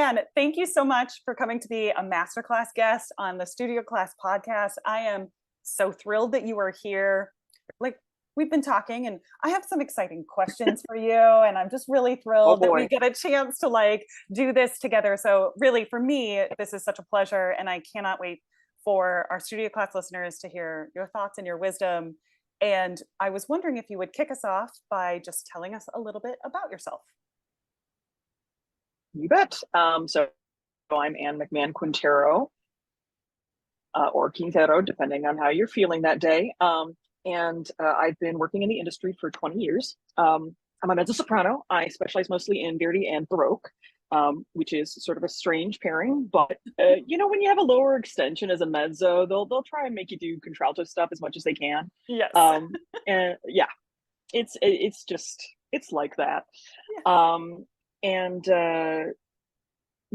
Anne, thank you so much for coming to be a Masterclass guest on the Studio Class podcast. I am so thrilled that you are here. Like, we've been talking, and I have some exciting questions for you, and I'm just really thrilled that we get a chance to like do this together. So really, for me, this is such a pleasure, and I cannot wait for our Studio Class listeners to hear your thoughts and your wisdom. And I was wondering if you would kick us off by just telling us a little bit about yourself. You bet. So I'm Anne McMahon Quintero, or Quintero, depending on how you're feeling that day. And I've been working in the industry for 20 years. I'm a mezzo-soprano. I specialize mostly in Verdi and Baroque, which is sort of a strange pairing. But you know, when you have a lower extension as a mezzo, they'll try and make you do contralto stuff as much as they can. Yes. And yeah, it's like that. Yeah.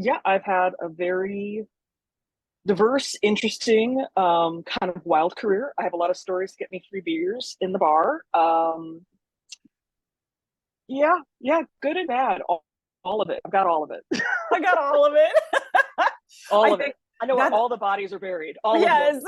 Yeah, I've had a very diverse, interesting, kind of wild career. I have a lot of stories to get me 3 beers in the bar. Yeah, good and bad, all of it. I've got all of it. I got all of it. All of it. I know where all the bodies are buried. Yes.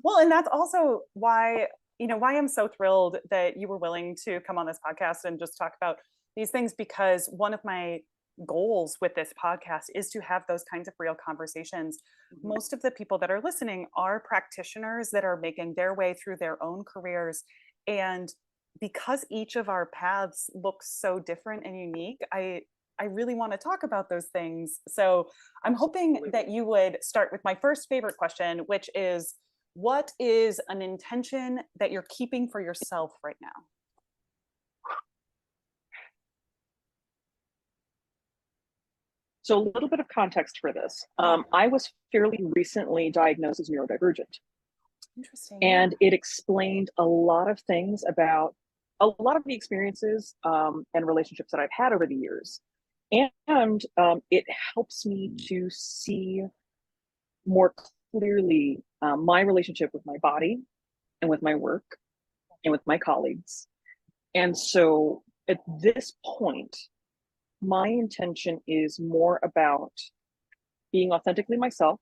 Well, and that's also why I'm so thrilled that you were willing to come on this podcast and just talk about these things, because one of my goals with this podcast is to have those kinds of real conversations. Mm-hmm. Most of the people that are listening are practitioners that are making their way through their own careers. And because each of our paths looks so different and unique, I really want to talk about those things. So I'm hoping that you would start with my first favorite question, which is, what is an intention that you're keeping for yourself right now? So a little bit of context for this. I was fairly recently diagnosed as neurodivergent. Interesting. And it explained a lot of things about a lot of the experiences and relationships that I've had over the years. And it helps me to see more clearly my relationship with my body and with my work and with my colleagues. And so at this point, my intention is more about being authentically myself,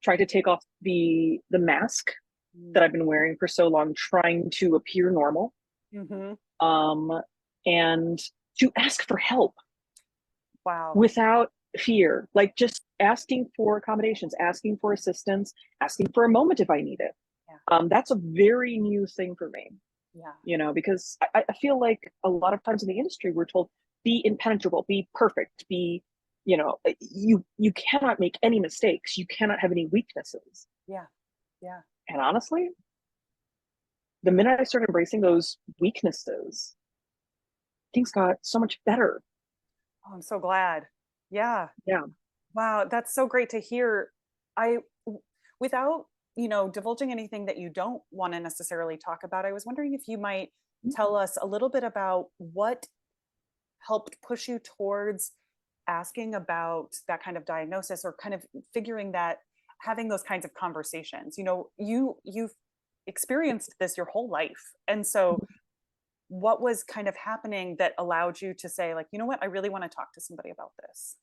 trying to take off the mask that I've been wearing for so long, trying to appear normal, and to ask for help. Wow. Without fear, like just asking for accommodations, asking for assistance, asking for a moment if I need it. Yeah. That's a very new thing for me. Yeah. You know, because I feel like a lot of times in the industry, we're told, be impenetrable, be perfect, be, you know, you cannot make any mistakes. You cannot have any weaknesses. Yeah. Yeah. And honestly, the minute I started embracing those weaknesses, things got so much better. Oh, I'm so glad. Yeah. Yeah. Wow. That's so great to hear. Without, divulging anything that you don't want to necessarily talk about, I was wondering if you might tell us a little bit about what helped push you towards asking about that kind of diagnosis, or kind of figuring that, having those kinds of conversations. You've experienced this your whole life. And so what was kind of happening that allowed you to say, like, you know what, I really want to talk to somebody about this?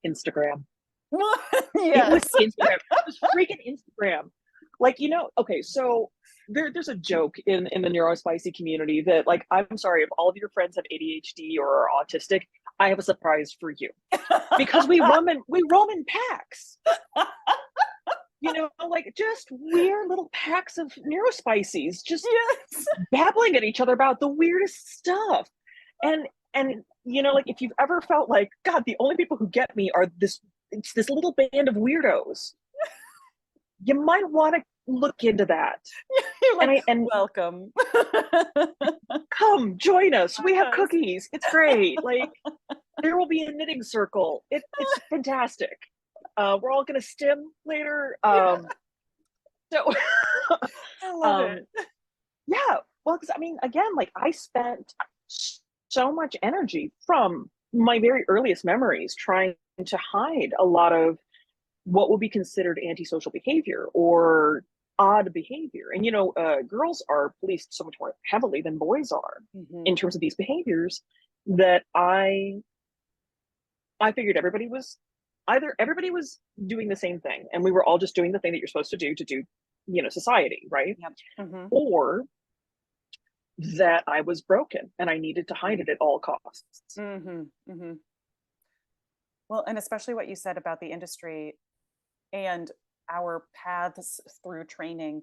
Instagram. Yes. It was Instagram. It was freaking Instagram. Like, okay, so there's a joke in the neurospicy community that, like, I'm sorry, if all of your friends have ADHD or are autistic, I have a surprise for you. Because we roam in packs. Like just weird little packs of neurospicies, just babbling at each other about the weirdest stuff. And like, if you've ever felt like, God, the only people who get me are this little band of weirdos, you might want to look into that. Like, and welcome. Come join us. We have cookies. It's great. Like, there will be a knitting circle. It's fantastic. We're all gonna stim later. So I love it. Yeah. Well, because again, like, I spent so much energy from my very earliest memories trying to hide a lot of what would be considered antisocial behavior or odd behavior. And girls are policed so much more heavily than boys are in terms of these behaviors, that I I figured everybody was doing the same thing, and we were all just doing the thing that you're supposed to do, society, right? Yep. Mm-hmm. Or that I was broken and I needed to hide it at all costs. Mm-hmm. Mm-hmm. Well, and especially what you said about the industry and our paths through training.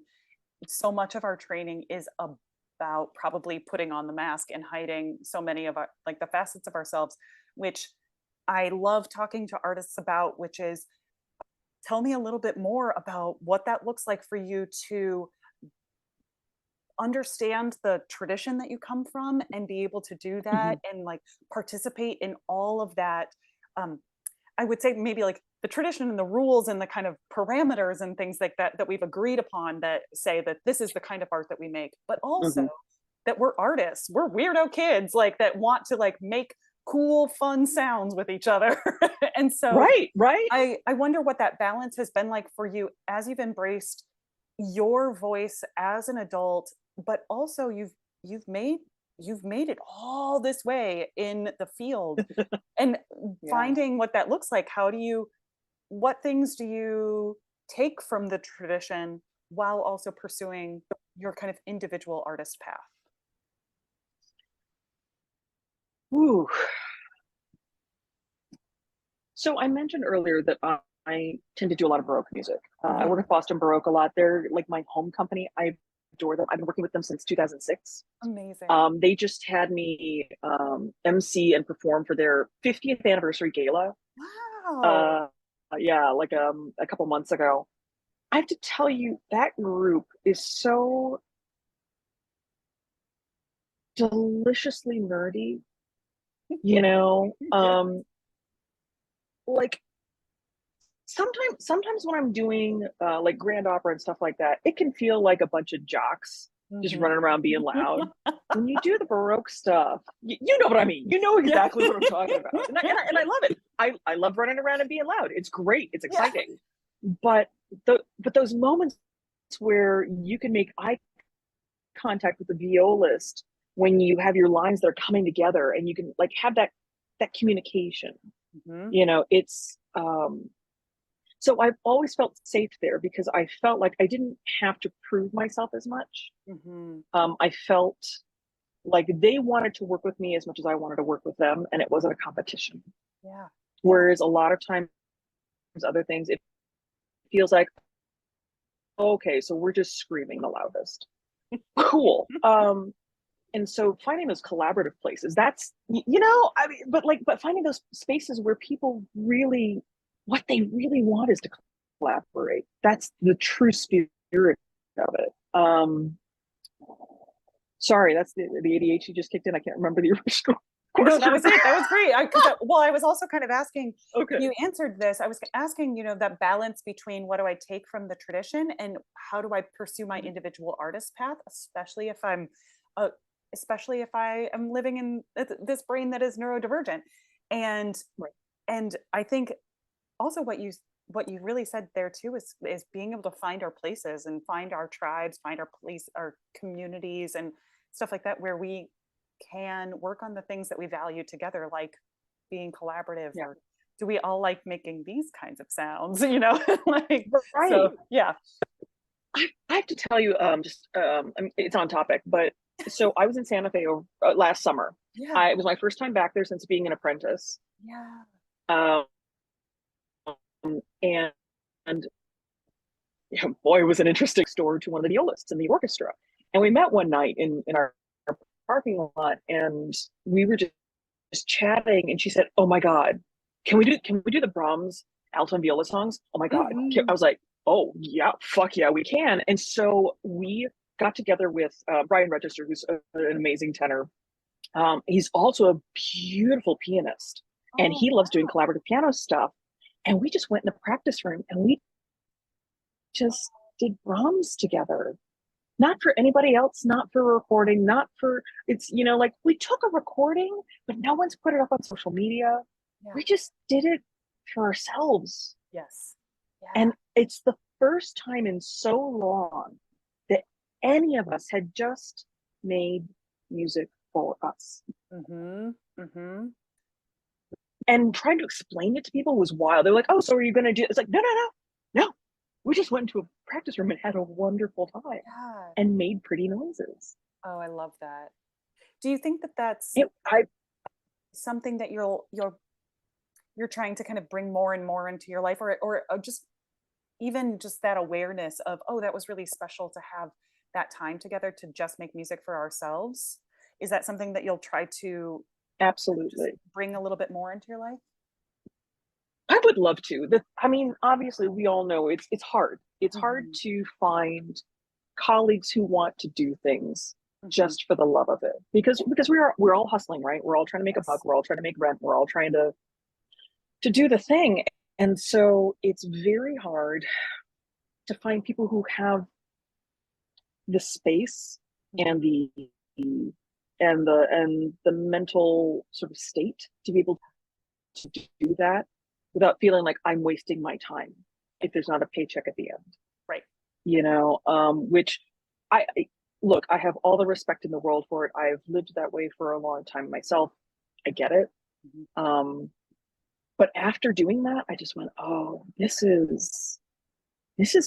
So much of our training is about probably putting on the mask and hiding so many of our, like, the facets of ourselves, which I love talking to artists about, which is, tell me a little bit more about what that looks like for you to understand the tradition that you come from and be able to do that and like participate in all of that. um, I would say maybe like the tradition and the rules and the kind of parameters and things like that that we've agreed upon that say that this is the kind of art that we make, but also Mm-hmm. that we're artists, we're weirdo kids like that want to like make cool fun sounds with each other. And so Right. I wonder what that balance has been like for you as you've embraced your voice as an adult, but also you've made it all this way in the field, and Yeah. finding what that looks like. What things do you take from the tradition while also pursuing your kind of individual artist path? Ooh. So I mentioned earlier that I tend to do a lot of Baroque music. I work Mhm. with Boston Baroque a lot. They're like my home company. I adore them. I've been working with them since 2006. Amazing. They just had me MC and perform for their 50th anniversary gala. Wow. Uh, yeah, like a couple months ago. I have to tell you, that group is so deliciously nerdy. You know, Yeah. like sometimes when I'm doing like grand opera and stuff like that, it can feel like a bunch of jocks just Mhm. running around being loud. When you do the Baroque stuff, you know what I mean. You know Yeah. exactly what I'm talking about, and I love it. I love running around and being loud. It's great. It's Yeah. exciting. But but those moments where you can make eye contact with the violist when you have your lines that are coming together and you can like have that communication. Mhm. It's so I've always felt safe there because I felt like I didn't have to prove myself as much. Mhm. I felt like they wanted to work with me as much as I wanted to work with them, and it wasn't a competition. Yeah. Yeah. Whereas a lot of times, other things, it feels like, okay, so we're just screaming the loudest. Cool. And so finding those collaborative places, that's, I mean, but finding those spaces where people really, what they really want is to collaborate. That's the true spirit of it. Sorry, that's the ADHD just kicked in. I can't remember the original No, that question. was it. That was great. Well, I was also kind of asking, Okay. you answered this. I was asking, that balance between what do I take from the tradition and how do I pursue my individual artist path, uh, especially if I am living in this brain that is neurodivergent. And Right. and I think also what you really said there too is being able to find our places and find our tribes, find our place, our communities and stuff like that, where we can work on the things that we value together, like being collaborative, Yeah. or do we all like making these kinds of sounds, like, Right. so yeah. I have to tell you, I mean, it's on topic, but so I was in Santa Fe last summer. Yeah. It was my first time back there since being an apprentice. Yeah. Um, and, and boy, it was an interesting story to one of the violists in the orchestra. And we met one night in our parking lot, and we were just chatting. And she said, "Oh my God, can we do the Brahms alto and viola songs? Oh my God!" I Mhm. was like, "Oh yeah, fuck yeah, we can." And so we got together with Brian Register, who's an amazing tenor. He's also a beautiful pianist, and Oh he loves doing wow. collaborative piano stuff. And we just went in the practice room and we just did Brahms together. Not for anybody else, not for recording, not for it's like we took a recording, but no one's put it up on social media. Yeah. We just did it for ourselves. Yes. Yeah. And it's the first time in so long that any of us had just made music for us. Mhm. Mhm. and trying to explain it to people was wild. They're like, oh, so are you going to do, it's like, no, we just went into a practice room and had a wonderful time Yeah. and made pretty noises. Oh, I love that. Do you think that that's I something that you're trying to kind of bring more and more into your life, or just even just that awareness of, oh, that was really special to have that time together to just make music for ourselves? Is that something that you'll try to absolutely just bring a little bit more into your life? I would love to. I mean, obviously, we all know it's hard. It's hard Hmm. to find colleagues who want to do things Hmm. just for the love of it, because we're all hustling, right? We're all trying to make a buck. Yes. We're all trying to make rent. We're all trying to do the thing, and so it's very hard to find people who have the space Mhm. and the mental sort of state to be able to do that without feeling like I'm wasting my time if there's not a paycheck at the end. Right. Which look, I have all the respect in the world for it. I've lived that way for a long time myself. I get it. Mhm. Um, but after doing that, I just went, oh, this is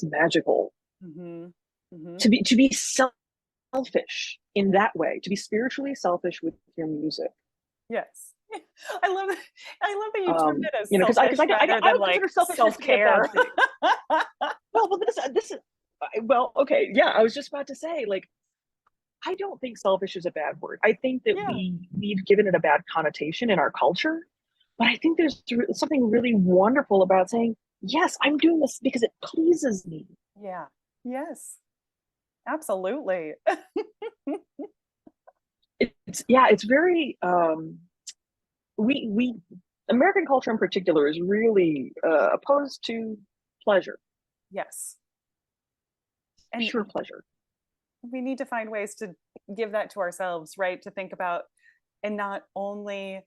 magical Mhm. Mhm. to be selfish in that way, to be spiritually selfish with your music. Yes. I love that. I love that you termed it as Because selfish rather I than would like consider selfishness to be a bad self-care. thing. Well, this is well, okay, yeah. I was just about to say, like, I don't think selfish is a bad word. I think that Yeah. we've given it a bad connotation in our culture, but I think there's something really wonderful about saying, yes, I'm doing this because it pleases me. Yeah. Yes. Absolutely. It's very we American culture in particular is really opposed to pleasure, Yes. And pure pleasure. we need to find ways to give that to ourselves, right? To think about, and not only,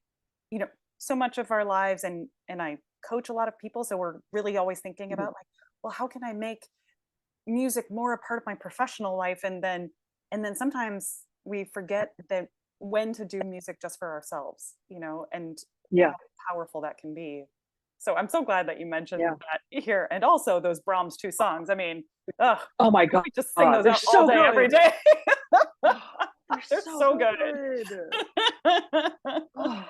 so much of our lives, and I coach a lot of people, so we're really always thinking Mm-hmm. about like, well, how can I make music more a part of my professional life? And then sometimes we forget that when to do music just for ourselves, and Yeah, how powerful that can be. So I'm so glad that you yeah. mentioned that here, and also those Brahms two songs. I mean, ugh, Oh my we god, could just sing those they're out all so day, every good. day. Oh, they're They're so so good. good. Oh,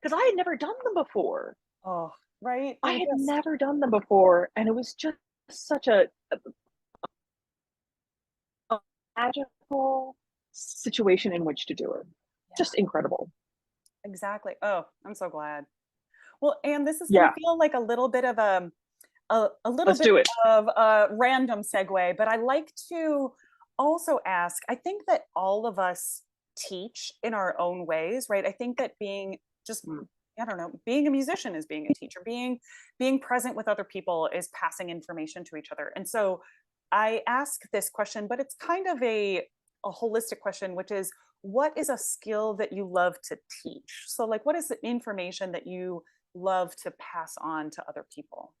because I had never done them before. Oh, right. I They're had just, never done them before, and it was just such a magical situation in which to do it. yeah, Just incredible. exactly. Oh, I'm so glad. Well, and this is going to Yeah, feel like a little bit of a little let's bit do it. of a random segue, but I like to also ask. I think that all of us teach in our own ways, right? I think that being just, Mm. I don't know, being a musician is being a teacher. Being present with other people is passing information to each other. And so I ask this question, but it's kind of a holistic question, which is, what is a skill that you love to teach? So, like, what is the information that you love to pass on to other people?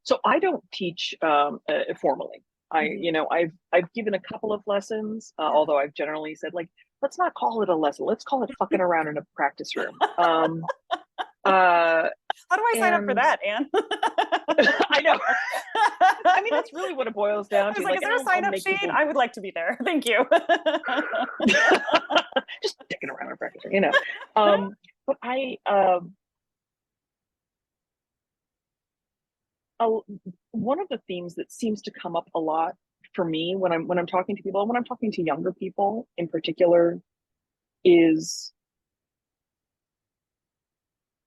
So I don't teach formally. Mhm. I've given a couple of lessons, Yeah. although I've generally said, like, let's not call it a lesson. Let's call it fucking around in a practice room. Uh, How do I sign up for and that, Anne? I know. I mean, that's really what it boils I down was to. like, Like, is and there a I'll sign up make sheet? people I would like to be there. Thank you. just sticking around in practice room. But uh, one of the themes that seems to come up a lot for me when I'm talking to people, and when I'm talking to younger people in particular, is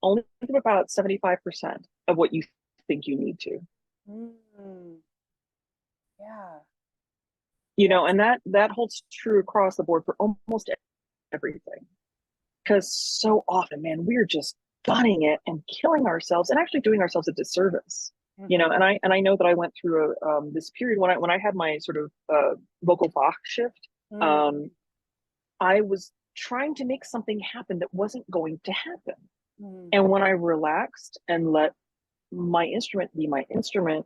only think about 75% of what you think you need to. Mm, yeah. And Yes. that holds true across the board for almost everything. Because so often, man, we're just gunning it and killing ourselves and actually doing ourselves a disservice. Hmm. And I know that I went through this period when I had my sort of vocal Bach shift. Mm, Um, I was trying to make something happen that wasn't going to happen. mm, And when I relaxed and let my instrument be my instrument,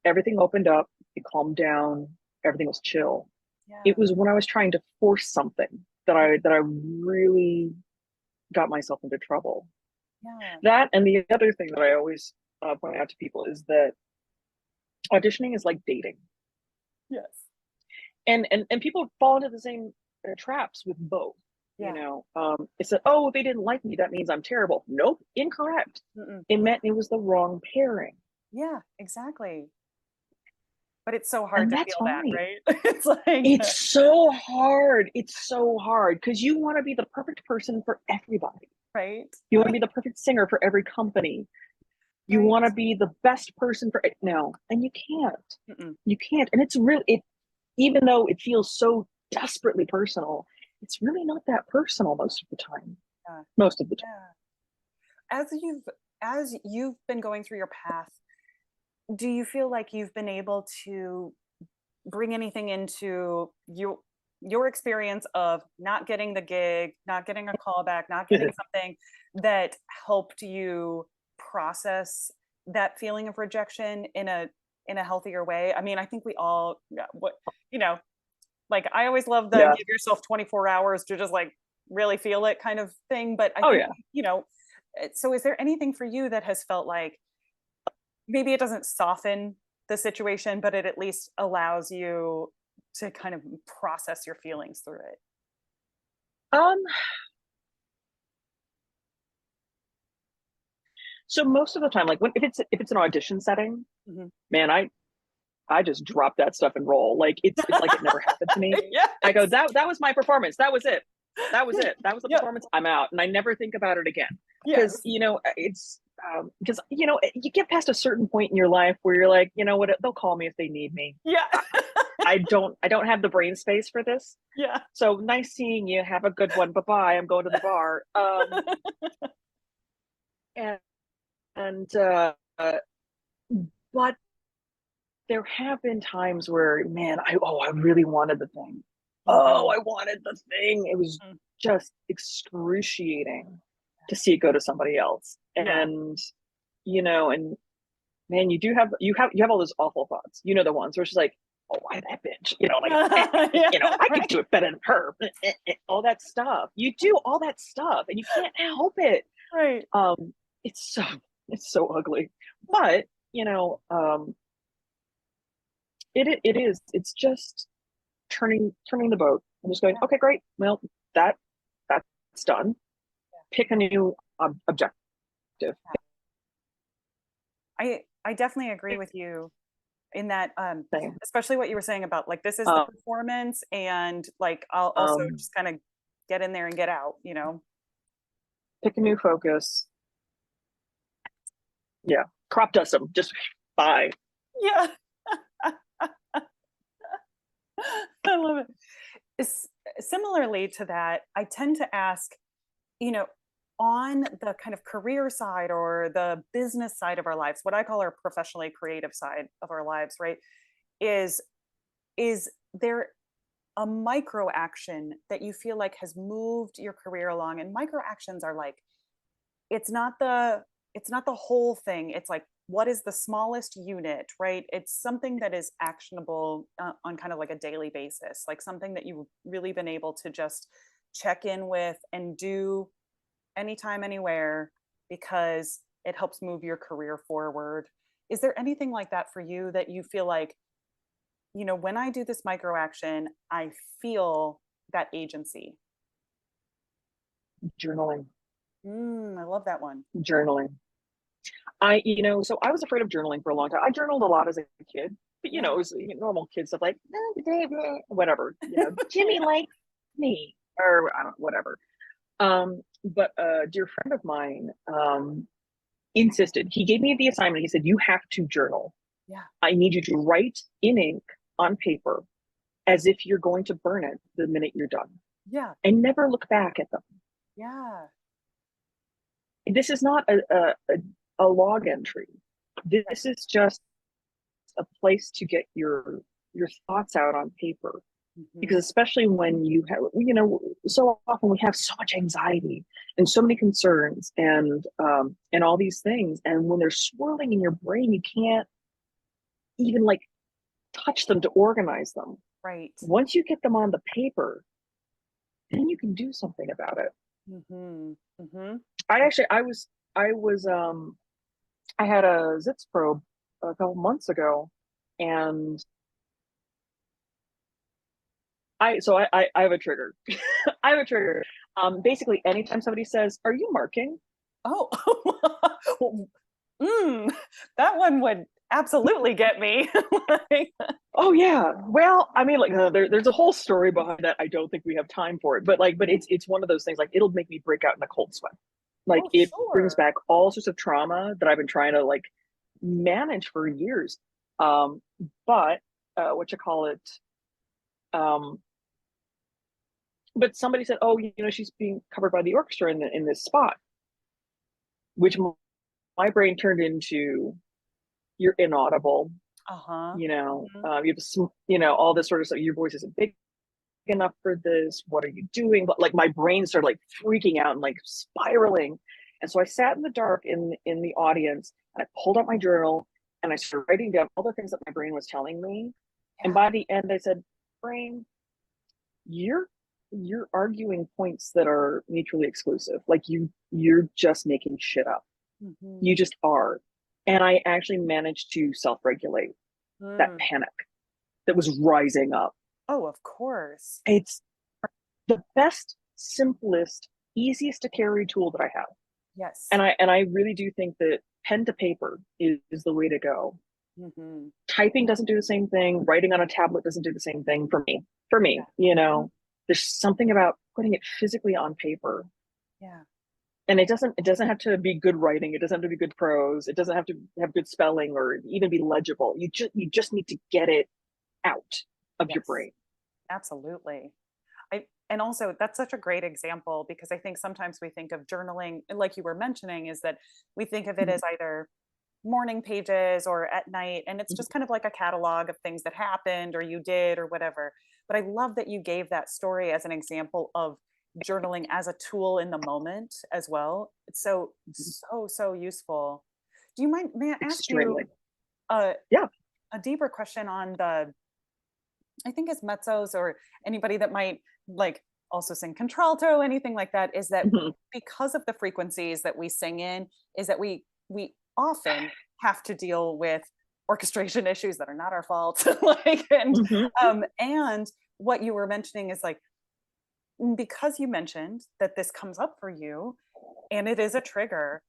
everything opened up, it calmed down, everything was chill. Yeah. It was when I was trying to force something that I really got myself into trouble. Yeah. That, and the other thing that I always point out to people is that auditioning is like dating, Yes. and people fall into the same traps with both. You Yeah. know, it's that, oh, they didn't like me, that means I'm terrible. Nope, incorrect. Mm-mm. It meant it was the wrong pairing. Yeah, exactly. But it's so hard And to that's feel that, fine. right? It's like, It's so hard. It's so hard because you want to be the perfect person for everybody. right, You want to be the perfect singer for every company. You right. want to be the best person for it. No, and you can't. Mm-mm. You can't. And it's really, it, even though it feels so desperately personal, it's really not that personal most of the time. Yeah. Most of the time. Yeah. As you've been going through your path, do you feel like you've been able to bring anything into your experience of not getting the gig, not getting a callback, not getting something that helped you process that feeling of rejection in a healthier way? I mean, I think we all, yeah, what, you know, like I always love the Yeah. give yourself 24 hours to just like really feel it kind of thing. But I Oh, think, yeah. so is there anything for you that has felt like maybe it doesn't soften the situation, but it at least allows you to kind of process your feelings through it? Um, so most of the time, like when if it's an audition setting, Mhm. man, I just drop that stuff and roll. Like it's like it never happened to me. I go, Yes. that was my performance. That was it. That was it. That was the Yep. performance. I'm out. And I never think about it again. Because, Yes. you know, it's because, you know, you get past a certain point in your life where you're like, you know what, they'll call me if they need me. Yeah. I don't have the brain space for this. Yeah. So nice seeing you. Have a good one. Bye-bye. I'm going to the bar. And, and but there have been times where, man, I really wanted the thing. Oh, Mhm. I wanted the thing. It was Mm. just excruciating to see it go to somebody else. Yeah. And you know, and man, you have all those awful thoughts. You know, the ones where it's just like, oh, why that bitch? You know, like Yeah, you know, I could right. do it better than her. All that stuff. You do all that stuff, and you can't help it. Right. Um, it's so it's so ugly. But you know, it is. It's just turning the boat. I'm just going, Yeah. okay, great. Well, that's done. Pick a new objective. I definitely agree with you in that, Thing. especially what you were saying about like this is the Um, performance, and like I'll also um, just kind of get in there and get out, Pick a new focus. Yeah, crop dust them. Just bye. Yeah. I love it. Similarly to that, I tend to ask, you know, on the kind of career side or the business side of our lives, what I call our professionally creative side of our lives, right? Is is there a micro action that you feel like has moved your career along? And micro actions are like, it's not the it's not the whole thing. It's like, what is the smallest unit, right? It's something that is actionable on kind of like a daily basis, like something that you've really been able to just check in with and do anytime, anywhere, because it helps move your career forward. Is there anything like that for you that you feel like, when I do this micro action, I feel that agency? Journaling. I love that one. Journaling. You know, so I was afraid of journaling for a long time. I journaled a lot as a kid, but you know, Yeah. it was normal kid stuff like whatever. You know, Jimmy likes me or I don't whatever. But a dear friend of mine insisted. He gave me the assignment. He said, "You have to journal. Yeah. I need you to write in ink on paper as if you're going to burn it the minute you're done, Yeah. and never look back at them. Yeah. This is not a log entry. Right. This is just a place to get your thoughts out on paper, because Mhm. especially when you have, you know, so often we have so much anxiety and so many concerns and all these things, and when they're swirling in your brain, you can't even like touch them to organize them. Right. Once you get them on the paper, then you can do something about it. Mm-hmm. Mm-hmm. I I had a Zitz probe a couple months ago, and I have a trigger. I have a trigger. Basically, anytime somebody says, "Are you marking?" Oh, mm, that one would absolutely get me. Like, Oh yeah. Well, I mean, like there's a whole story behind that. I don't think we have time for it, but it's one of those things. Like it'll make me break out in a cold sweat. Like oh, it brings sure. back all sorts of trauma that I've been trying to like manage for years. Um, but what you call it? Um, but somebody said, "Oh, you know, she's being covered by the orchestra in this spot," which my brain turned into, "You're inaudible." Uh-huh. You have some, all this sort of stuff. Your voice isn't big enough for this. What are you doing? But like my brain started like freaking out and like spiraling. And so I sat in the dark in the audience and I pulled out my journal and I started writing down all the things that my brain was telling me. And Yeah. by the end, I said, "Brain, you're you're arguing points that are mutually exclusive. Like you're just making shit up. You Mm-hmm. just are." And I actually managed to self-regulate that Mm. panic that was rising up. Oh, of course. It's the best, simplest, easiest to carry tool that I have. Yes. And I really do think that pen to paper is the way to go. Mm-hmm. Typing doesn't do the same thing. Writing on a tablet doesn't do the same thing for me. For Yeah. me, there's something about putting it physically on paper. Yeah. And it doesn't have to be good writing. It doesn't have to be good prose. It doesn't have to have good spelling or even be legible. You just need to get it out of your Yes. brain. Absolutely. And also that's such a great example because I think sometimes we think of journaling, like you were mentioning, is that we think of it Mhm. as either morning pages or at night, and it's just kind of like a catalog of things that happened or you did or whatever. But I love that you gave that story as an example of journaling as a tool in the moment as well. It's so useful. Do you mind, may I ask you Extremely. a, Yeah. a deeper question on the, I think as mezzos or anybody that might like also sing contralto, anything like that, is that Mhm. because of the frequencies that we sing in, is that we often have to deal with orchestration issues that are not our fault. Like Mhm. and what you were mentioning is like because you mentioned that this comes up for you and it is a trigger,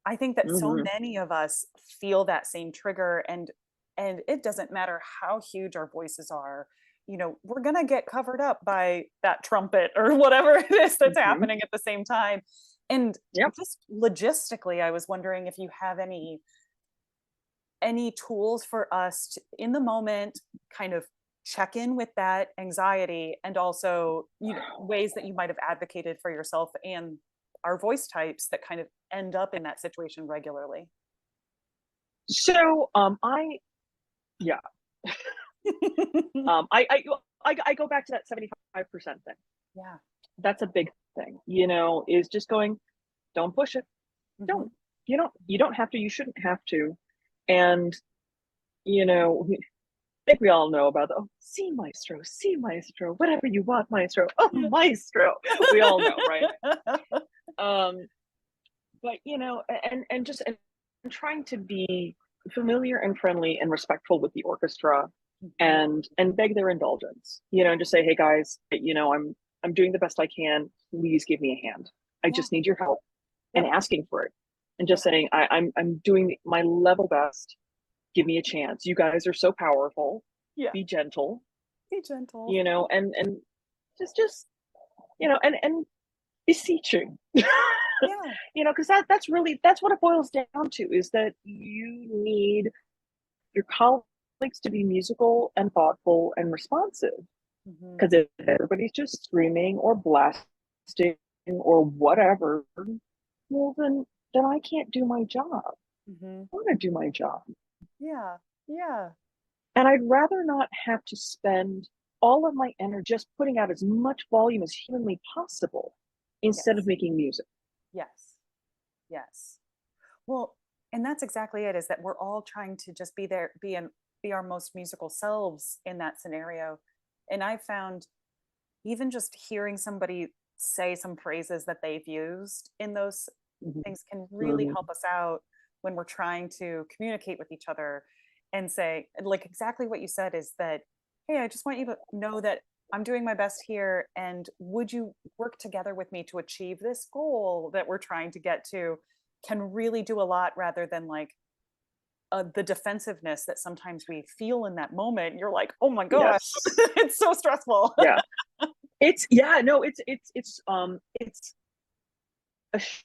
I think that so Mhm. many of us feel that same trigger and it doesn't matter how huge our voices are, we're going to get covered up by that trumpet or whatever it is that's Mhm. happening at the same time. And Yep. just logistically, I was wondering if you have any tools for us to, in the moment, kind of check in with that anxiety and also, ways that you might have advocated for yourself and our voice types that kind of end up in that situation regularly. So, yeah, I, I, I go back to that 75% thing. Yeah. That's a big thing, is just going, don't push it. Hmm. Don't, you don't have to, you shouldn't have to. And, you know, I think we all know about the, oh, see maestro, whatever you want, maestro. Oh, Yeah. maestro. We all know, right? Um, but and just and trying to be familiar and friendly and respectful with the orchestra Mhm. and beg their indulgence, and just say, hey guys, I'm doing the best I can, please give me a hand. I Yeah. just need your help, and Yep. asking for it, and Yeah. just saying, I'm doing my level best, give me a chance, you guys are so powerful, Yeah. be gentle, Be gentle. and just and beseeching. Yeah. Because that's what it boils down to, is that you need your colleagues to be musical and thoughtful and responsive. Hmm. Because if everybody's just screaming or blasting or whatever, well then I can't do my job. Hmm. I want to do my job. Yeah. Yeah. And I'd rather not have to spend all of my energy just putting out as much volume as humanly possible instead of Yes. making music. Yes. Yes. Well, and that's exactly it, is that we're all trying to just be there, be our most musical selves in that scenario. And I found even just hearing somebody say some phrases that they've used in those Mhm. things can really Mhm. help us out when we're trying to communicate with each other and say, like exactly what you said is that, hey, I just want you to know that I'm doing my best here. And would you work together with me to achieve this goal that we're trying to get to? Can really do a lot rather than like the defensiveness that sometimes we feel in that moment. You're like, oh my gosh, Yes. it's so stressful. Yeah. It's a shift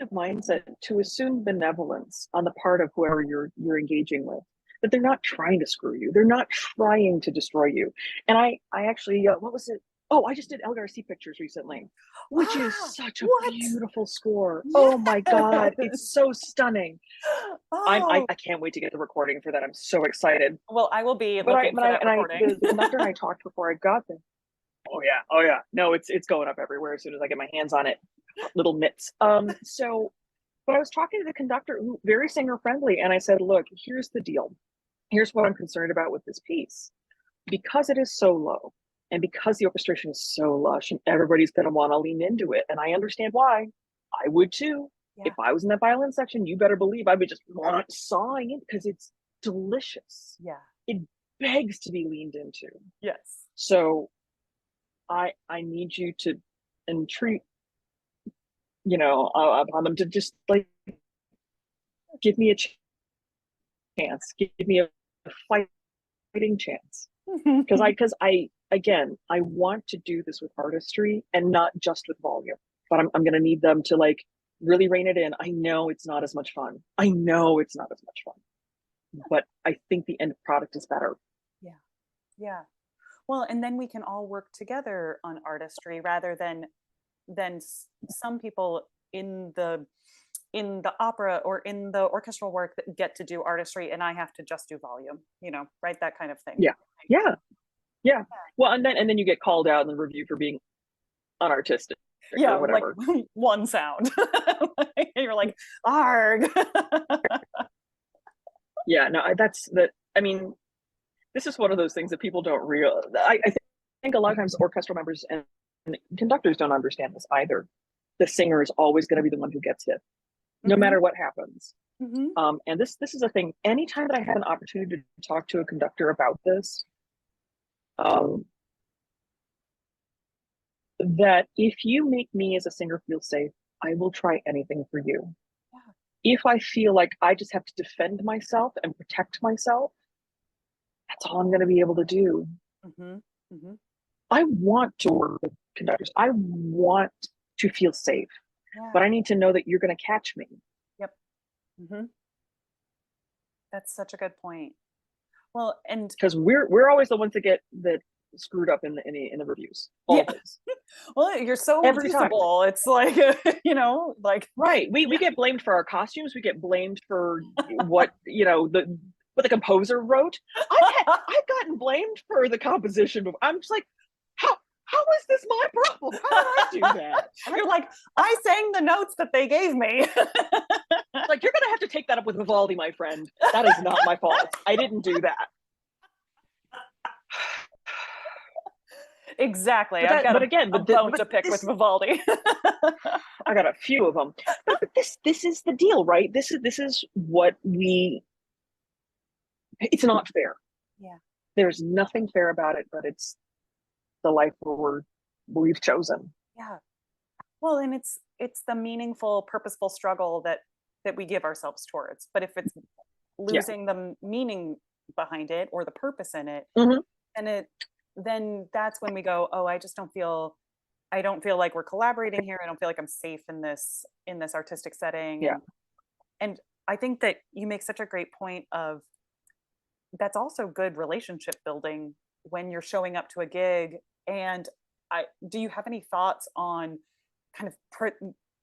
of mindset to assume benevolence on the part of whoever you're engaging with. That they're not trying to screw you. They're not trying to destroy you. And I actually, what was it? Oh, I just did Elgar C pictures recently, which is Ah, such a what? beautiful score. Oh my God, Yes. it's so stunning. Oh, I can't wait to get the recording for that. I'm so excited. well, I will be But looking for that recording. the conductor and I talked before I got there. Oh yeah. No, it's going up everywhere as soon as I get my hands on it. Little mitts. But I was talking to the conductor, who very singer friendly, and I said, "Look, here's the deal. Here's what I'm concerned about with this piece. Because it is so low, and because the orchestration is so lush, and everybody's going to want to lean into it, and I understand why. I would too. Yeah, If I was in that violin section, you better believe I would just want sawing it because it's delicious. yeah, It begs to be leaned into. yes. So I need you to entreat, upon them to just like give me a chance, give me a fighting chance, because I again I want to do this with artistry and not just with volume. But I'm going to need them to like really rein it in. I know it's not as much fun. I know it's not as much fun, but I think the end product is better. Yeah, yeah. Well, and then we can all work together on artistry rather than some people in the opera or in the orchestral work that get to do artistry and I have to just do volume, right? That kind of thing. Yeah, yeah, yeah. Well, and then you get called out in the review for being unartistic Yeah, or like whatever. one sound. And you're like, arg. Yeah, no, that's that. I mean, this is one of those things that people don't real. I think a lot of times orchestral members and conductors don't understand this either. The singer is always going to be the one who gets hit, no Hmm. matter what happens. Hmm. And this is a thing. Anytime that I have an opportunity to talk to a conductor about this, um, that if you make me as a singer feel safe, I will try anything for you. Yeah. If I feel like I just have to defend myself and protect myself, that's all I'm going to be able to do. Hmm. Hmm. I want to work with conductors. I want to feel safe, but Yeah. I need to know that you're going to catch me. Yep. Hmm. That's such a good point. Well, and Because we're always the ones that get that screwed up in the reviews. yeah, Always. well, you're so Every time. visible. It's like, like Right. We get blamed for our costumes. We get blamed for what, what the composer wrote. I've gotten blamed for the composition. I'm just like, how is this my problem? How did I do that? you're like, I sang the notes that they gave me. Like, you're gonna have to take that up with Vivaldi, my friend. That is not my fault. I didn't do that. Exactly. But again, a bone to pick with this, Vivaldi. I got a few of them. But this is the deal, right? This is what it's not fair. Yeah. There's nothing fair about it, but it's the life we've chosen. Yeah. Well, and it's the meaningful, purposeful struggle that we give ourselves towards. But if it's Yeah. losing the meaning behind it or the purpose in it, Mm-hmm. then that's when we go, oh, I don't feel like we're collaborating here. I don't feel like I'm safe in this artistic setting. Yeah. And I think that you make such a great point of that's also good relationship building when you're showing up to a gig. And do you have any thoughts on kind of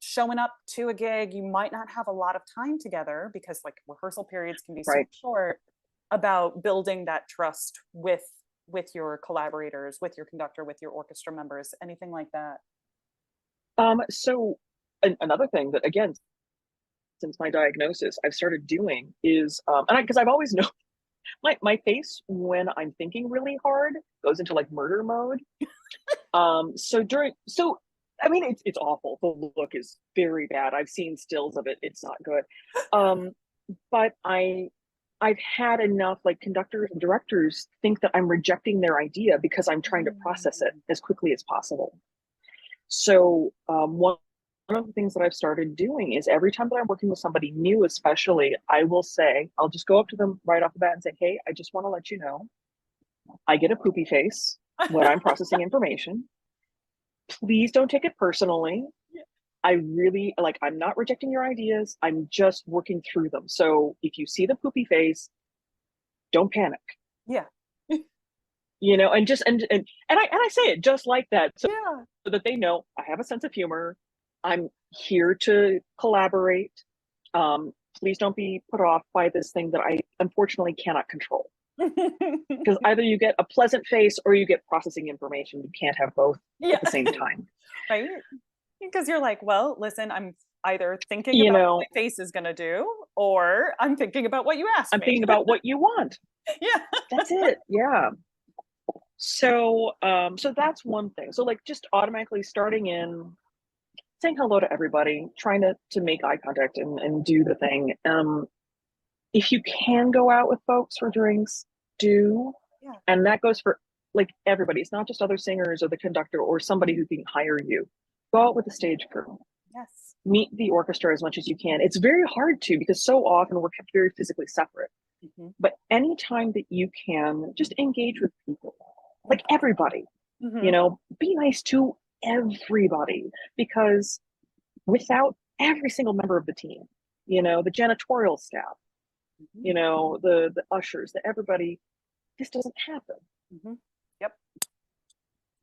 showing up to a gig? You might not have a lot of time together because like rehearsal periods can be so Right. short, about building that trust with your collaborators, with your conductor, with your orchestra members, anything like that? So another thing that, again, since my diagnosis, I've started doing is, because I've always known My face when I'm thinking really hard goes into like murder mode. So I mean it's awful. The look is very bad. I've seen stills of it. It's not good. But I've had enough like conductors and directors think that I'm rejecting their idea because I'm trying to process it as quickly as possible. So one of the things that I've started doing is every time that I'm working with somebody new, especially, I'll just go up to them right off the bat and say, hey, I just want to let you know, I get a poopy face when I'm processing information. Please don't take it personally. I really I'm not rejecting your ideas. I'm just working through them. So if you see the poopy face, don't panic. Yeah. And I say it just like that. So, Yeah. so that they know I have a sense of humor. I'm here to collaborate. Please don't be put off by this thing that I unfortunately cannot control. Because either you get a pleasant face or you get processing information. You can't have both at the same time. Right? Because you're like, well, listen, I'm either thinking about what my face is going to do, or I'm thinking about what you asked me. I'm thinking about what you want. Yeah. That's it. Yeah. So that's one thing. So like just automatically starting in, saying hello to everybody, trying to make eye contact and do the thing. If you can go out with folks for drinks, do. Yeah. And that goes for like everybody. It's not just other singers or the conductor or somebody who can hire you. Go out with the stage crew. Yes. Meet the orchestra as much as you can. It's very hard to, because so often we're kept very physically separate. Mm-hmm. But anytime that you can, just engage with people, like everybody, be nice to everybody, because without every single member of the team, the janitorial staff, the ushers, everybody, this doesn't happen. Mm-hmm. Yep.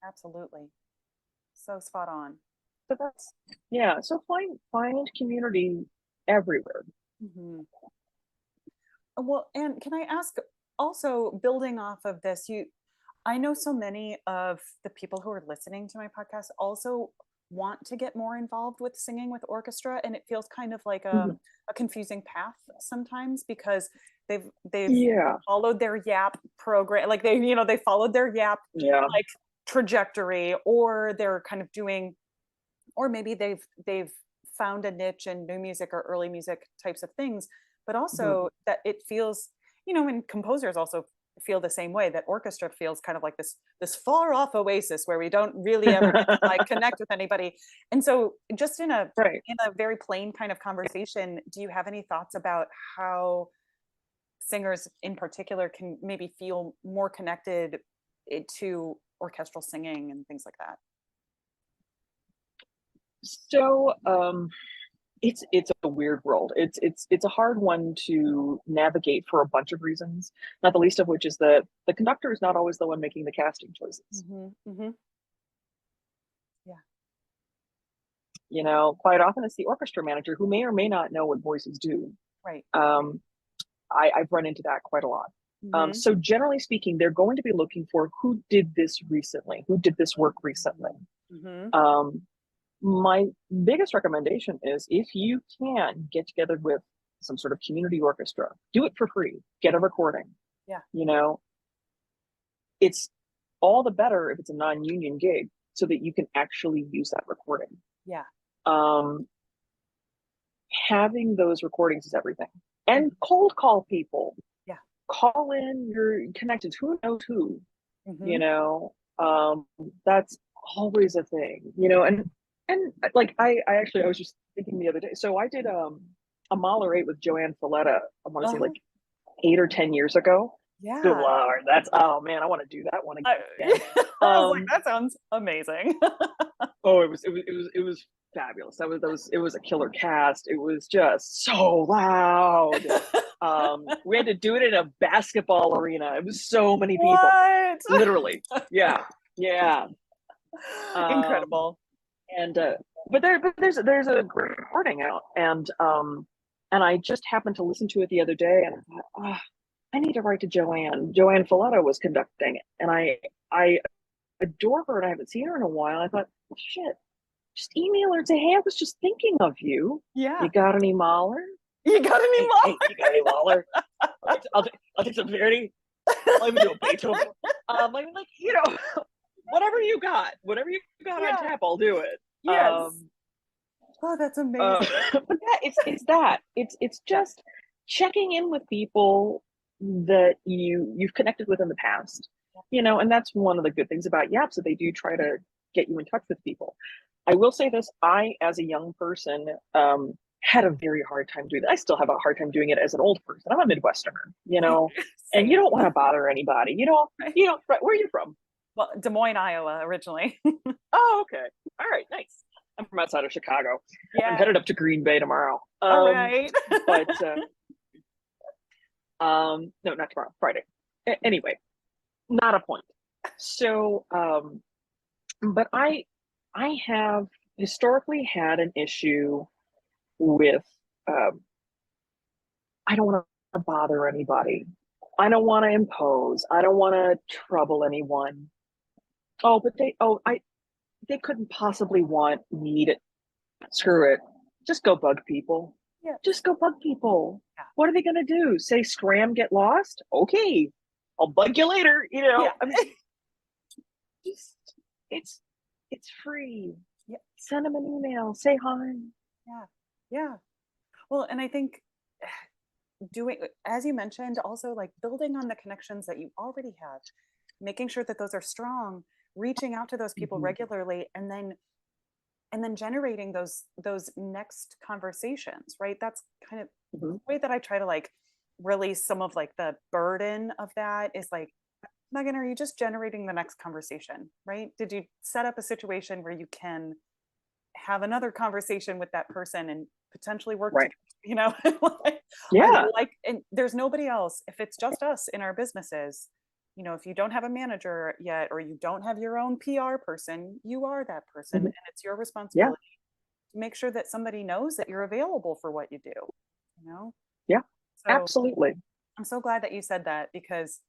Absolutely. So spot on. So so find community everywhere. Mm-hmm. Well, and can I ask also, building off of this, I know so many of the people who are listening to my podcast also want to get more involved with singing with orchestra, and it feels kind of like a confusing path sometimes, because they've followed their YAP program, like they followed their YAP like trajectory, or they're kind of doing, or maybe they've found a niche in new music or early music types of things, but also that it feels, and composers also feel the same way, that orchestra feels kind of like this far off oasis where we don't really ever get to like connect with anybody. And so just in a very plain kind of conversation, do you have any thoughts about how singers in particular can maybe feel more connected to orchestral singing and things like that? So it's a weird world. It's a hard one to navigate for a bunch of reasons, not the least of which is that the conductor is not always the one making the casting choices. Yeah. Quite often it's the orchestra manager who may or may not know what voices do. Right. I've run into that quite a lot. So generally speaking, they're going to be looking for who did this recently, who did this work recently. My biggest recommendation is, if you can get together with some sort of community orchestra, do it for free, get a recording. Yeah. It's all the better if it's a non-union gig, so that you can actually use that recording. Yeah. Having those recordings is everything. And cold call people. Yeah. Call in your connected, who knows who, that's always a thing, and like I was just thinking the other day. So I did a Mahler 8 with Joanne Falletta, I want to say like 8 or 10 years ago. Yeah. Good Lord, oh man, I want to do that one again. I was like, that sounds amazing. it was fabulous. It was a killer cast. It was just so loud. We had to do it in a basketball arena. It was so many people. What? Literally. Yeah. Incredible. And but there's a great recording out, and I just happened to listen to it the other day, and I thought, I need to write to Joanne. Joanne Falletta was conducting it, and I adore her, and I haven't seen her in a while. I thought, well, shit, just email her and say, hey, I was just thinking of you. Yeah. You got any Mahler? You got any Mahler? Hey, you got any Mahler? I'll take some Verdi. I'll even do a Beethoven. Whatever you got on tap, I'll do it. Yes. Oh, that's amazing. But yeah, it's just checking in with people that you've connected with in the past, and that's one of the good things about Yaps, that they do try to get you in touch with people. I will say this: I, as a young person, had a very hard time doing that. I still have a hard time doing it as an old person. I'm a Midwesterner, and you don't want to bother anybody. Where are you from? Well, Des Moines, Iowa, originally. Oh, okay. All right, nice. I'm from outside of Chicago. Yeah. I'm headed up to Green Bay tomorrow. All right. But no, not tomorrow, Friday. Anyway, not a point. So, but I have historically had an issue with, I don't want to bother anybody. I don't want to impose. I don't want to trouble anyone. Oh, but they couldn't possibly want me to, screw it. Just go bug people. Yeah. Just go bug people. Yeah. What are they going to do? Say scram, get lost? Okay. I'll bug you later. Yeah. I mean, it's free. Yeah. Send them an email. Say hi. Yeah. Yeah. Well, and I think doing, as you mentioned, also like building on the connections that you already have, making sure that those are strong, reaching out to those people regularly, and then generating those next conversations, right? That's kind of the way that I try to like release some of like the burden of that, is like, Megan, are you just generating the next conversation, right? Did you set up a situation where you can have another conversation with that person and potentially work right. together, Yeah. And there's nobody else. If it's just us in our businesses, if you don't have a manager yet, or you don't have your own PR person, you are that person, and it's your responsibility to make sure that somebody knows that you're available for what you do. Yeah, so absolutely. I'm so glad that you said that, because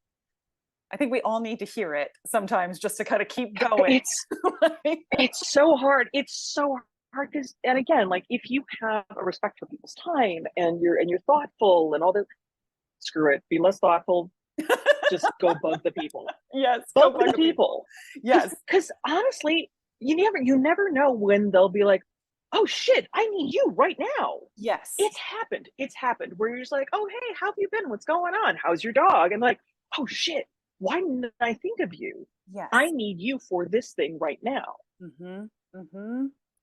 I think we all need to hear it sometimes, just to kind of keep going. It's so hard. It's so hard because, and again, like, if you have a respect for people's time and you're thoughtful and all that, screw it. Be less thoughtful. Just go bug the people. Yes, bug the people. Yes, because honestly, you never know when they'll be like, oh shit, I need you right now. Yes, it's happened where you're just like, oh hey, how have you been? What's going on? How's your dog? And like, oh shit, why didn't I think of you? Yes, I need you for this thing right now.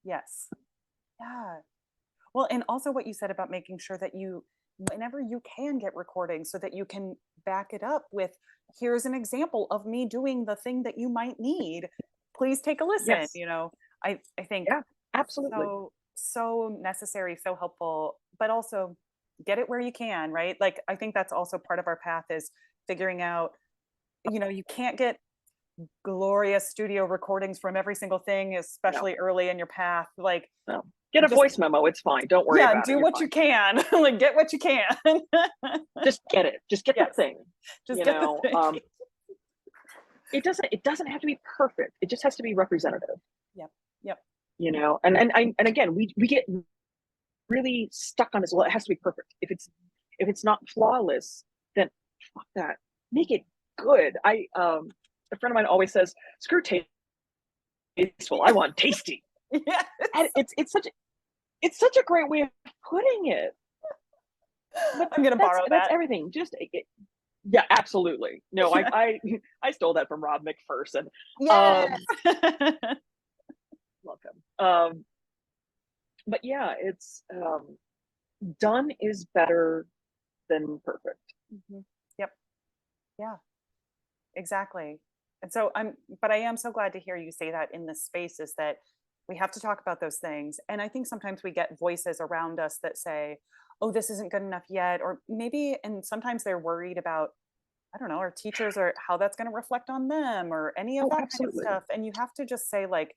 Yes. Yeah. Well, and also what you said about making sure that you, whenever you can, get recordings so that you can back it up with, here's an example of me doing the thing that you might need. Please take a listen. Yes. I think absolutely. So necessary, so helpful, but also get it where you can, right? Like, I think that's also part of our path, is figuring out, you can't get glorious studio recordings from every single thing, especially early in your path. Like, no. Get a voice memo. It's fine. Don't worry about it. Do what you can. Like, get what you can. Just get it. Just get the thing. Just get the thing. It doesn't have to be perfect. It just has to be representative. Yep. And again, we get really stuck on this. Well, it has to be perfect. If it's not flawless, then fuck that. Make it good. A friend of mine always says, screw tasteful. I want tasty. Yes. And it's such a great way of putting it. But I'm gonna borrow that. That's everything. Just yeah, absolutely. No, I stole that from Rob McPherson. Yes. Love him. But yeah, it's done is better than perfect. Yep. Yeah. Exactly. And so I am so glad to hear you say that in this space, is that we have to talk about those things. And I think sometimes we get voices around us that say, oh, this isn't good enough yet. Or maybe, and sometimes they're worried about, I don't know, our teachers, or how that's going to reflect on them, or any of that kind of stuff. And you have to just say, like,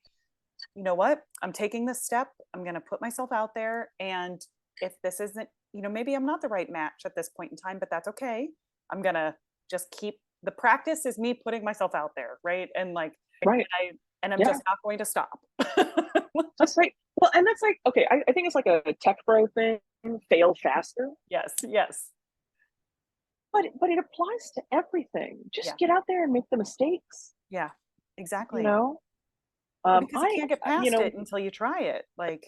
you know what, I'm taking this step. I'm going to put myself out there. And if this isn't, maybe I'm not the right match at this point in time, but that's okay. I'm going to just keep, the practice is me putting myself out there. Right. And like, right. And I'm just not going to stop. That's right. Well, and that's like, okay, I think it's like a tech bro thing, fail faster. Yes. but it applies to everything. Just Yeah. get out there and make the mistakes. Yeah, You exactly. know, Because you can't get past it until you try it. Like,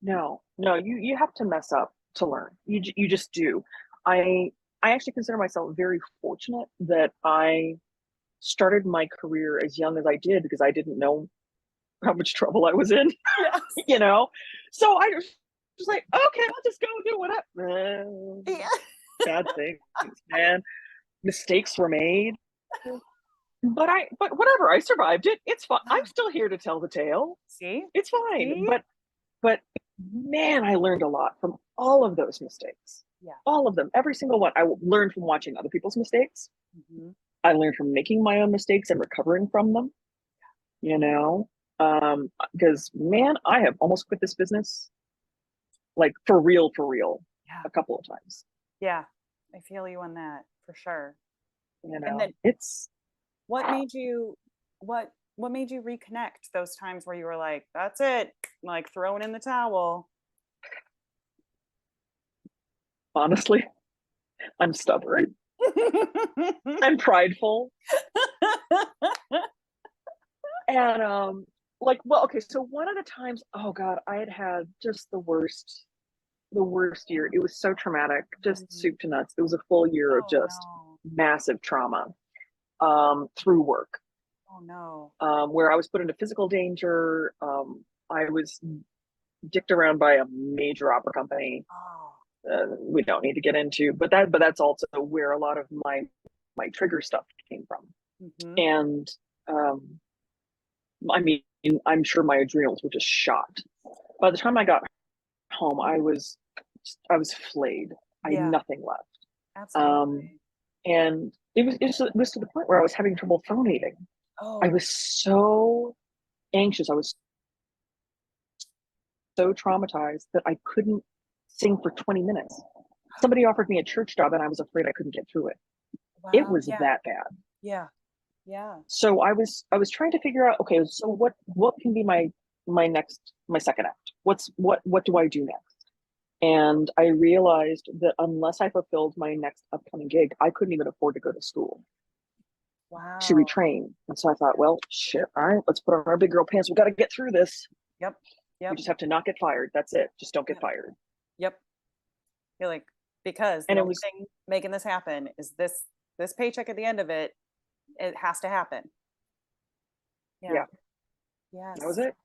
no, you have to mess up to learn. You just do. I I actually consider myself very fortunate that I started my career as young as I did because I didn't know how much trouble I was in, yes. you know. So I was like, okay, I'll just go do whatever. Yeah. Bad things, man. Mistakes were made. But whatever, I survived it. It's fine. I'm still here to tell the tale. See? It's fine. See? But man, I learned a lot from all of those mistakes. Yeah. All of them. Every single one. I learned from watching other people's mistakes. Mm-hmm. I learned from making my own mistakes and recovering from them. You know? Because man, I have almost quit this business like for real, Yeah. a couple of times. Yeah. I feel you on that for sure. You know, And then it's what made you what made you reconnect those times where you were like, that's it, like throwing in the towel? honestly, I'm stubborn. I'm prideful. And like, well, okay, so one of the times, oh God, I had just the worst year. It was so traumatic, just soup to nuts. It was a full year of Oh just no. massive trauma through work, Oh no. where I was put into physical danger. I was dicked around by a major opera company. Oh. We don't need to get into, but that's also where a lot of my trigger stuff came from. Mm-hmm. And I mean, I'm sure my adrenals were just shot. By the time I got home, I was flayed. I had Yeah. nothing left. Absolutely. And it was to the point where I was having trouble phonating. Oh. I was so anxious. I was so traumatized that I couldn't sing for 20 minutes. Somebody offered me a church job and I was afraid I couldn't get through it. It Wow. was Yeah. that bad. Yeah. Yeah. So I was trying to figure out, okay, so what can be my second act? What do I do next? And I realized that unless I fulfilled my next upcoming gig, I couldn't even afford to go to school to Wow. retrain. And so I thought, well, shit, all right, let's put on our big girl pants. We got to get through this. Yep. We Yep. just have to not get fired. That's it. Just don't get Yep. fired. Yep. You're like, because the And it only was, thing making this happen is this paycheck at the end of it. It has to happen. Yeah. yeah, Yes. that was it.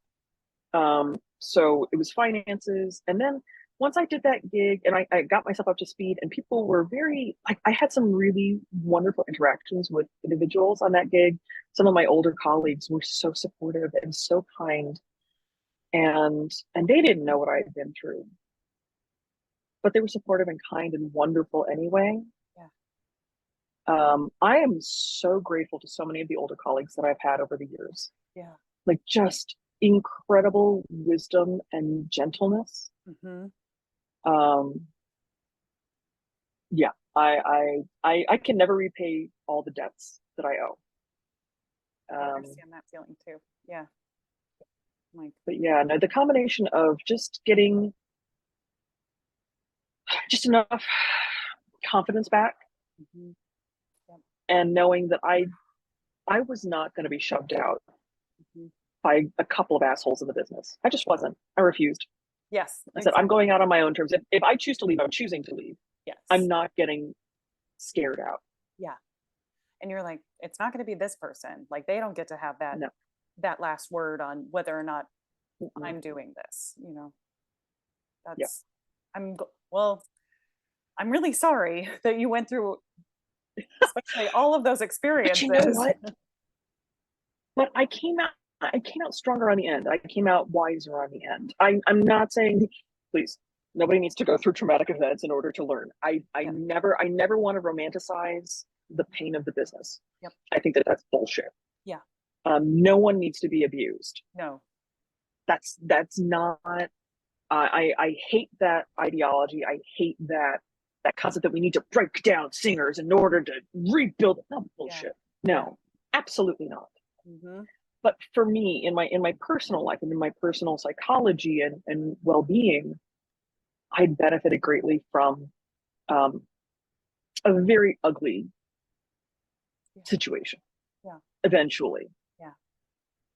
So it was finances. And then once I did that gig and I got myself up to speed, and people were very, I had some really wonderful interactions with individuals on that gig. Some of my older colleagues were so supportive and so kind. And they didn't know what I had been through, but they were supportive and kind and wonderful anyway. Yeah. I am so grateful to so many of the older colleagues that I've had over the years. Yeah. Like just incredible wisdom and gentleness. Mm-hmm. Yeah, I can never repay all the debts that I owe. I understand that feeling too. Yeah. Like, But yeah, no, the combination of just getting just enough confidence back, mm-hmm. Yep. and knowing that I was not going to be shoved out Mm-hmm. by a couple of assholes in the business. I just wasn't. I refused. Yes. I said, I'm going out on my own terms. If I choose to leave, I'm choosing to leave. Yes. I'm not getting scared out. Yeah. And you're like, it's not going to be this person. Like, they don't get to have that No. that last word on whether or not Mm-mm. I'm doing this. You know, Yep. I'm really sorry that you went through, especially all of those experiences. But you know what? But I came out stronger on the end. I came out wiser on the end. I'm not saying, please, nobody needs to go through traumatic events in order to learn. I Yeah. never want to romanticize the pain of the business. Yep. I think that's bullshit. Yeah. No one needs to be abused. No. That's not. I hate that ideology. I hate that concept that we need to break down singers in order to rebuild. No, bullshit. Yeah. No, absolutely not. Mm-hmm. But for me, in my personal life and in my personal psychology and well-being, I benefited greatly from a very ugly situation. Yeah. Eventually. Yeah.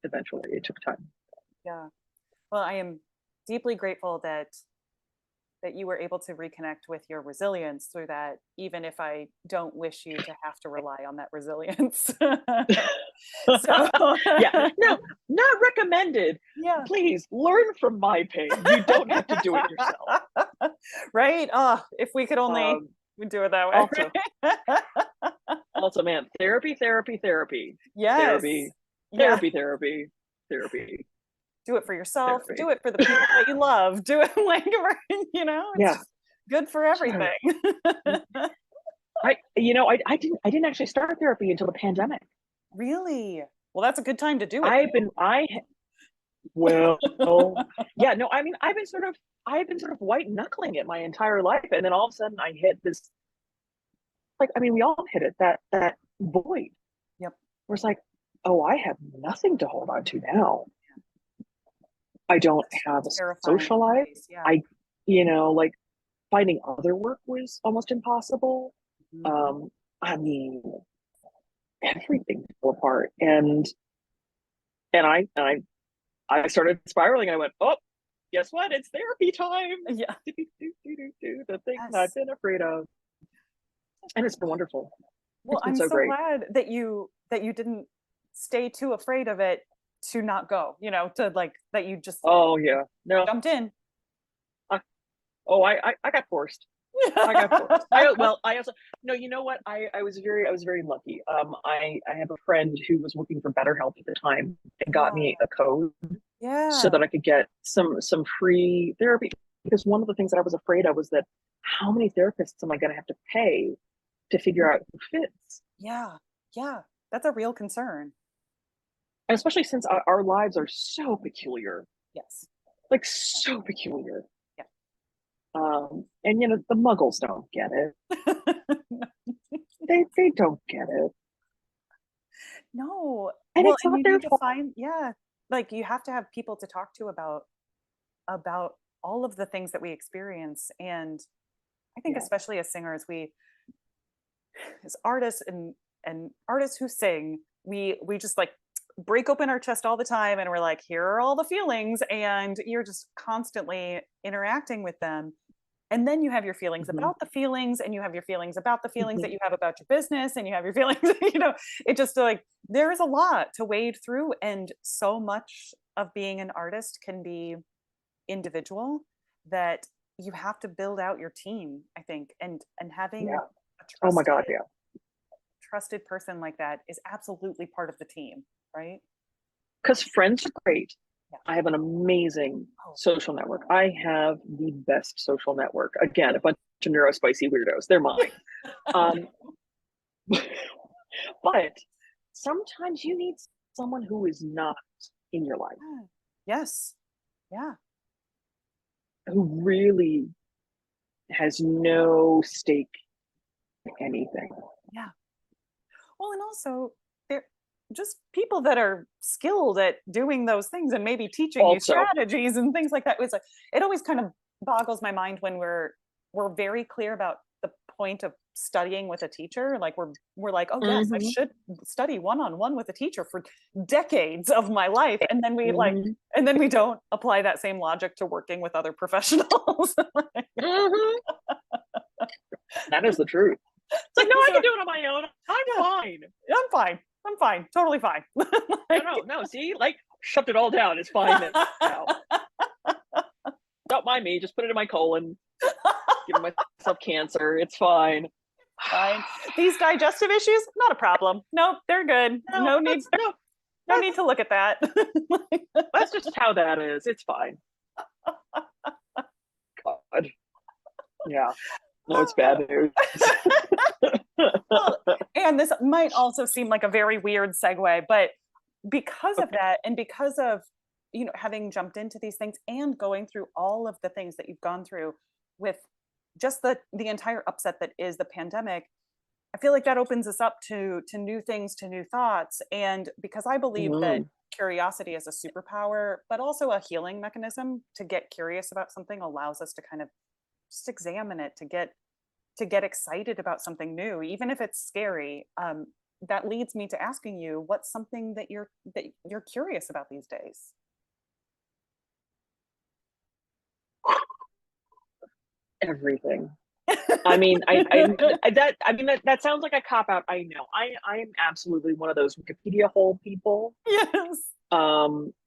Eventually, it took time. Yeah. Well, I am deeply grateful that you were able to reconnect with your resilience through that, even if I don't wish you to have to rely on that resilience. So Yeah, no, not recommended. yeah. Please learn from my pain. You don't have to do it yourself. Right? Oh, if we could only we'd do it that way. Also, also, man, therapy, therapy, therapy, Yes. therapy, Yeah. therapy, therapy, therapy. Do it for yourself. Therapy. Do it for the people that you love. Do it like, you know, it's Yeah. just good for everything. I didn't actually start therapy until the pandemic. Really? Well, that's a good time to do it. Well, yeah, no, I mean, I've been sort of white knuckling it my entire life, and then all of a sudden I hit this, like, I mean, we all hit it, that void. Yep. Where it's like, oh, I have nothing to hold on to now. I don't have a social life. Yeah. Like finding other work was almost impossible. Mm-hmm. I mean, everything fell apart, and I started spiraling. I went, oh, guess what? It's therapy time. Yeah. The thing I've been afraid of, and it's been wonderful. Well, I'm so great. glad that you didn't stay too afraid of it to not go. You know, to like that you just jumped in. I got forced. I got forced. I also no. You know what? I was very lucky. I have a friend who was working for BetterHelp at the time and got me a code, so that I could get some free therapy. Because one of the things that I was afraid of was that how many therapists am I going to have to pay to figure out who fits? Yeah, that's a real concern. And especially since our lives are so peculiar. Yes, like so peculiar. Yeah. And the Muggles don't get it. they don't get it. No. And it's not their fault. Like you have to have people to talk to about all of the things that we experience. And I think especially as singers, as artists and artists who sing, we just like break open our chest all the time and we're like, here are all the feelings, and you're just constantly interacting with them. And then you have your feelings about the feelings, and you have your feelings about the feelings that you have about your business, and you have your feelings, it just like, there's a lot to wade through. And so much of being an artist can be individual, that you have to build out your team, I think, and having a trusted person like that is absolutely part of the team, right? Because friends are great. I have an amazing social network. I have the best social network. Again, a bunch of neurospicy weirdos. They're mine. But sometimes you need someone who is not in your life. Yes. Yeah. Who really has no stake in anything. Yeah. Well, and also they're just people that are skilled at doing those things and maybe teaching you strategies and things like that. It's like, it always kind of boggles my mind when we're very clear about the point of studying with a teacher. Like we're like, oh yes, I should study one-on-one with a teacher for decades of my life. And then we and then we don't apply that same logic to working with other professionals. That is the truth. It's like, no, I can do it on my own. I'm fine. Totally fine. No. See, like, shut it all down. It's fine now. Don't mind me. Just put it in my colon. Give myself cancer. It's fine. Fine. These digestive issues, not a problem. Nope, they're good. No need to look at that. That's just how that is. It's fine. God. Yeah. No, it's bad news. Well, and this might also seem like a very weird segue, but because of that, and because of having jumped into these things and going through all of the things that you've gone through with just the entire upset that is the pandemic, I feel like that opens us up to new things, to new thoughts. And because I believe that curiosity is a superpower, but also a healing mechanism, to get curious about something allows us to kind of just examine it, to to get excited about something new, even if it's scary. That leads me to asking you, what's something that you're curious about these days? Everything. I mean, that sounds like a cop out. I know. I am absolutely one of those Wikipedia hole people. Yes.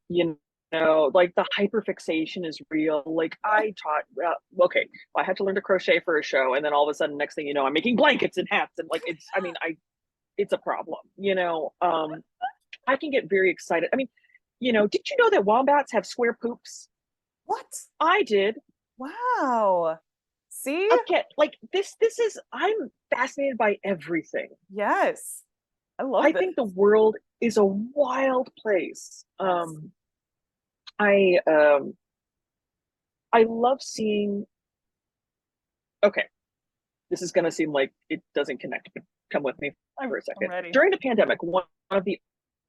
You know, like the hyperfixation is real. Like I taught, okay, I had to learn to crochet for a show, and then all of a sudden, next thing you know, I'm making blankets and hats, and like it's. I mean, it's a problem. You know, I can get very excited. I mean, you know, did you know that wombats have square poops? What? I did. Wow. See? Okay, like this is I'm fascinated by everything. Yes. I love I this. think the world is a wild place. Yes. I I love seeing, okay, this is gonna seem like it doesn't connect, but come with me for a second. I'm ready. During the pandemic, one of the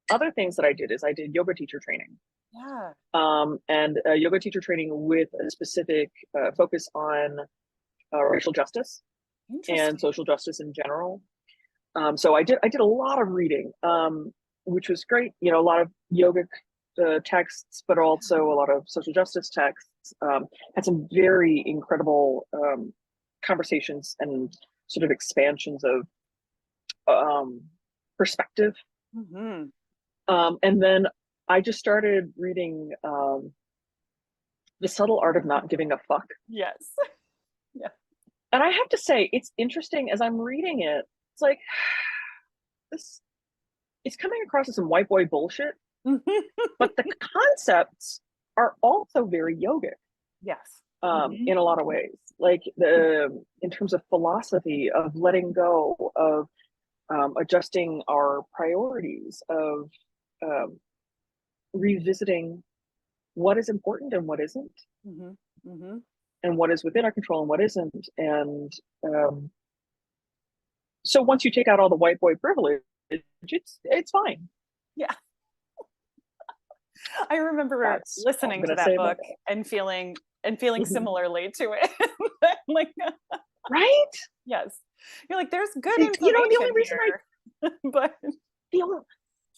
other things that I did is I did yoga teacher training. Yeah. And yoga teacher training with a specific focus on racial justice and social justice in general. So I did a lot of reading, which was great. You know, a lot of yogic texts, but also a lot of social justice texts. Had some very incredible conversations and sort of expansions of perspective. Mm-hmm. And then I just started reading The Subtle Art of Not Giving a Fuck. Yes. Yeah. And I have to say, it's interesting as I'm reading it, it's like, this it's coming across as some white boy bullshit, but the concepts are also very yogic. Yes. In a lot of ways, like in terms of philosophy of letting go, of adjusting our priorities, of revisiting what is important and what isn't, and what is within our control and what isn't. And so once you take out all the white boy privilege, it's fine. Yeah. I remember listening to that book and feeling similarly to it. Like, right? Yes. You're like, there's good information. You know, the only reason but the only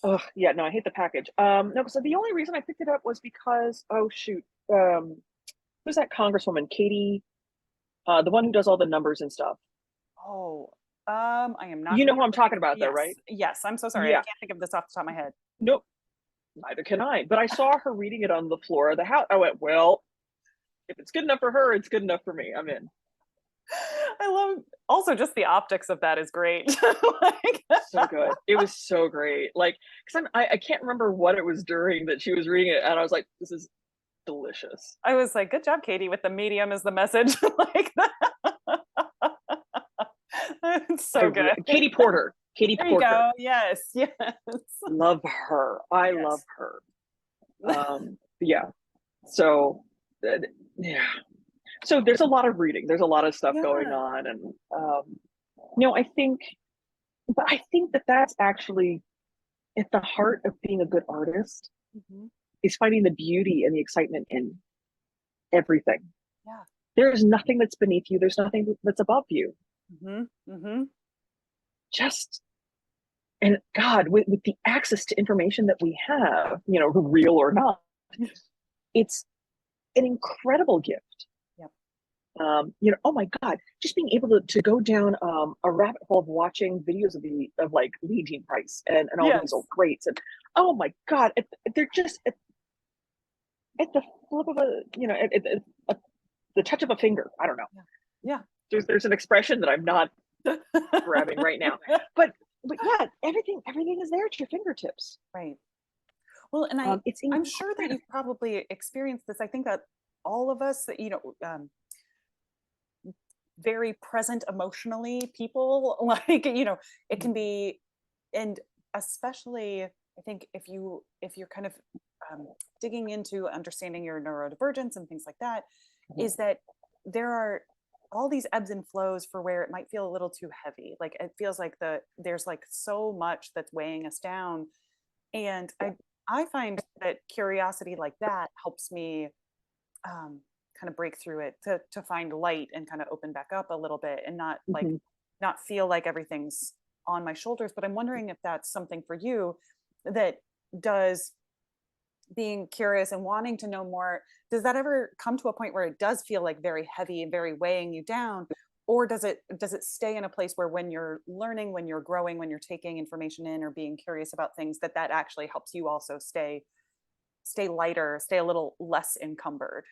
oh yeah, no, I hate the package. No, so the only reason I picked it up was because, oh shoot, who's that Congresswoman? Katie, the one who does all the numbers and stuff. Oh, I am not. You know who I'm talking about, though, right? Yes. I'm so sorry. Yeah. I can't think of this off the top of my head. Nope. Neither can I. But I saw her reading it on the floor of the house. I went, well, if it's good enough for her, it's good enough for me. I'm in. I love also just the optics of that is great. Like, so good. It was so great. Like, because I can't remember what it was during that she was reading it, and I was like, this is delicious. I was like, good job, Katie, with the medium as the message. Like that. It's so good. Katie Porter. Katie there Porter. You go. Yes. Yes. Love her. I love her. Yeah. So yeah. So there's a lot of reading. There's a lot of stuff going on, and you know, I think that that's actually at the heart of being a good artist, is finding the beauty and the excitement in everything. Yeah. There is nothing that's beneath you. There's nothing that's above you. Just, and God, with the access to information that we have, you know, real or not, it's an incredible gift. You know, oh my God, just being able to go down a rabbit hole of watching videos of like Lee Jean Price and all these old greats, and oh my God, they're just at the flip of a, you know, at the touch of a finger. I don't know. Yeah. There's an expression that I'm not grabbing right now, but yeah, everything is there at your fingertips. Right. Well, and I'm sure that you've probably experienced this. I think that all of us, you know, very present emotionally people, like, you know, it can be, and especially I think if you're kind of digging into understanding your neurodivergence and things like that, is that there are all these ebbs and flows for where it might feel a little too heavy. Like it feels like there's like so much that's weighing us down. And I find that curiosity like that helps me kind of break through it, to find light and kind of open back up a little bit, and not like Mhm. not feel like everything's on my shoulders. But I'm wondering if that's something for you, that does being curious and wanting to know more, does that ever come to a point where it does feel like very heavy and very weighing you down? Or does it stay in a place where when you're learning, when you're growing, when you're taking information in or being curious about things, that actually helps you also stay lighter, stay a little less encumbered?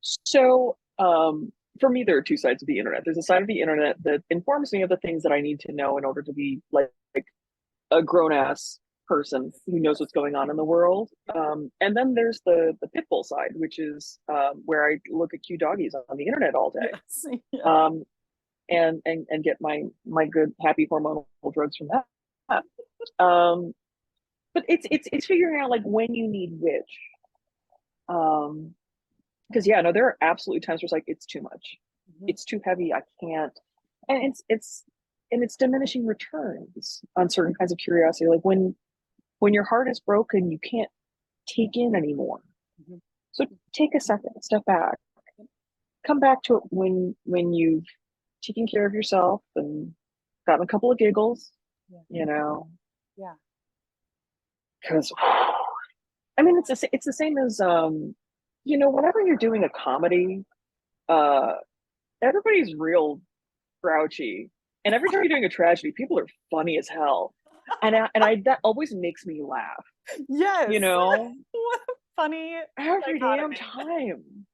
So, for me, there are two sides of the internet. There's a side of the internet that informs me of the things that I need to know in order to be like a grown ass person who knows what's going on in the world. And then there's the pitbull side, which is where I look at cute doggies on the internet all day, Yes. Yes. and get my good happy hormonal drugs from that. Um, but it's figuring out like when you need which. Because yeah, no, there are absolutely times where it's like it's too much, Mhm. it's too heavy, I can't, and it's diminishing returns on certain kinds of curiosity. Like when your heart is broken, you can't take in anymore. Mhm. So take a second, step back, come back to it when you've taken care of yourself and gotten a couple of giggles, Yeah. you know, Yeah. because I mean it's the same as whenever you're doing a comedy, uh everybody's real grouchy, and every time you're doing a tragedy, people are funny as hell, and I that always makes me laugh, you Yes. know, What a funny every damn dichotomy. time.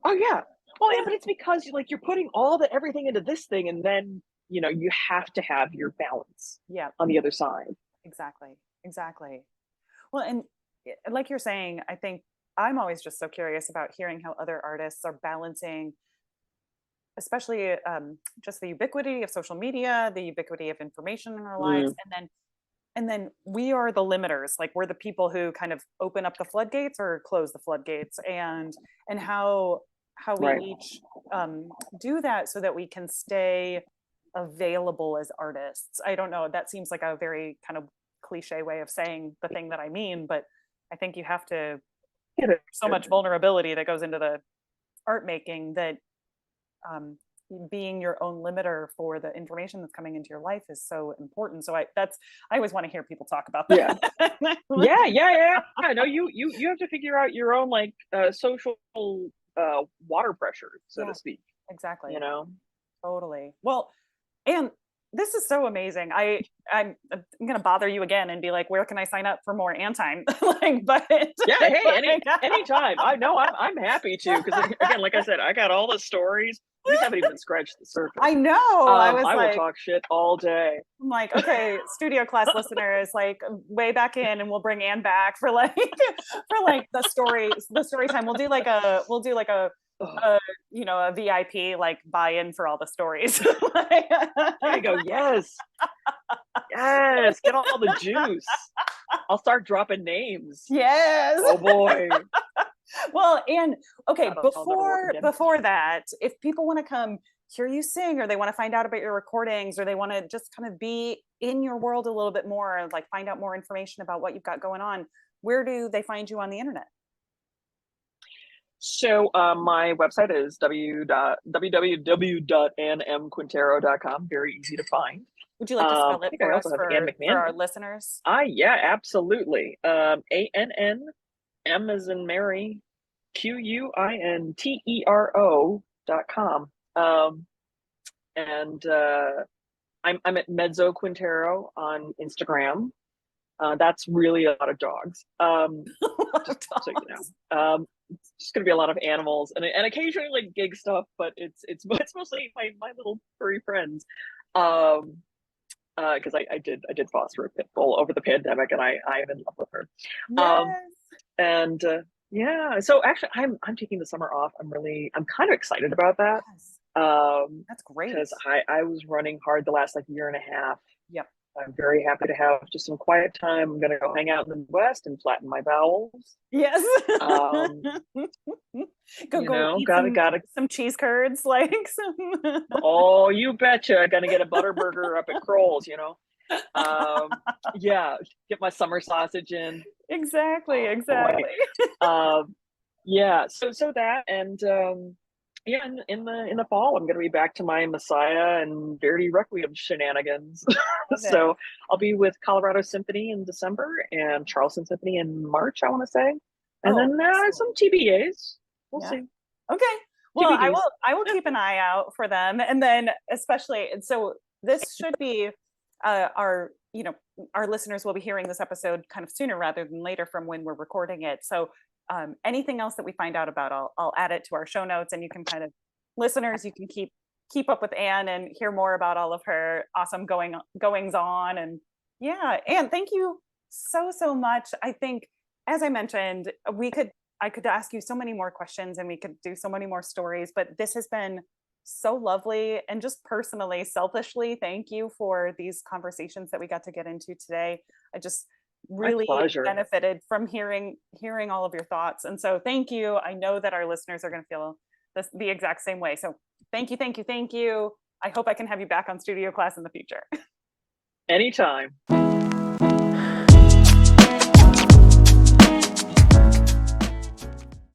Oh yeah. Well, yeah, but it's because you're putting all the everything into this thing, and then you have to have your balance Yeah, on the other side. exactly. Exactly. Well, and like you're saying, I think I'm always just so curious about hearing how other artists are balancing, especially just the ubiquity of social media, the ubiquity of information in our lives, Mm, and then we are the limiters. Like, we're the people who kind of open up the floodgates or close the floodgates, and how we right. each do that so that we can stay available as artists. I don't know, that seems like a very kind of cliche way of saying the thing that I mean, but I think you have to, It so much is. vulnerability that goes into the art making, that um, being your own limiter for the information that's coming into your life is so important. So I always want to hear people talk about Yeah. that. Yeah. No, you have to figure out your own like social water pressure, so to Yeah, speak. You exactly. know. Totally. Well, and this is so amazing. I'm gonna bother you again and be like, where can I sign up for more Antime? Like, but Yeah. Hey, like, anytime. I know I'm happy to, because again, like I said, I got all the stories. We haven't even scratched the surface. I know. I was I will like, talk shit all day. I'm like, okay, studio class listeners, like way back in, and we'll bring Anne back for like for like the story time. We'll do like a a VIP like buy-in for all the stories. There you go. Yes. Yes. Get all the juice. I'll start dropping names. Yes. Oh boy. Well, and okay, That'll never work again. before that, if people want to come hear you sing, or they want to find out about your recordings, or they want to just kind of be in your world a little bit more, and like find out more information about what you've got going on, where do they find you on the internet? So my website is www.annmquintero.com. Very easy to find. Would you like to I spell it think I for also us, have Ann for McMahon. our listeners? Yeah, absolutely. ANN, M as in Mary, QUINTERO.com. And I'm at Mezzo Quintero on Instagram. That's really a lot of dogs. Just so you know. It's just gonna be a lot of animals and occasionally like gig stuff, but it's mostly my little furry friends. Because I did foster a pit bull over the pandemic, and I'm in love with her. Um, Yes. and yeah, so actually, I'm taking the summer off. I'm kind of excited about that. Yes. That's great. Because I was running hard the last like year and a half. Yep. I'm very happy to have just some quiet time. I'm gonna go hang out in the West and flatten my bowels. Yes. Um, Go eat gotta. some cheese curds, like some. Oh, you betcha. Gonna get a butter burger up at Kroll's. Yeah, get my summer sausage in. Exactly, Oh boy. exactly. Um, Yeah, so that, and yeah, in the fall, I'm gonna be back to my Messiah and Verdi Requiem shenanigans. Love it. So I'll be with Colorado Symphony in December and Charleston Symphony in March, I want to say, and Oh, then excellent. some TBAs. We'll Yeah. see. Okay. Well, TBDs. I will keep an eye out for them. And then especially, and so this should be our, our listeners will be hearing this episode kind of sooner rather than later from when we're recording it. So anything else that we find out about, I'll add it to our show notes, and you can kind of, listeners, you can keep up with Anne and hear more about all of her awesome goings on. And yeah, Anne, thank you so much. I think, as I mentioned, I could ask you so many more questions and we could do so many more stories, but this has been so lovely. And just personally, selfishly, thank you for these conversations that we got to get into today. I just My really pleasure. benefited from hearing all of your thoughts. And so thank you. I know that our listeners are going to feel the exact same way. So thank you. I hope I can have you back on Studio Class in the future. Anytime.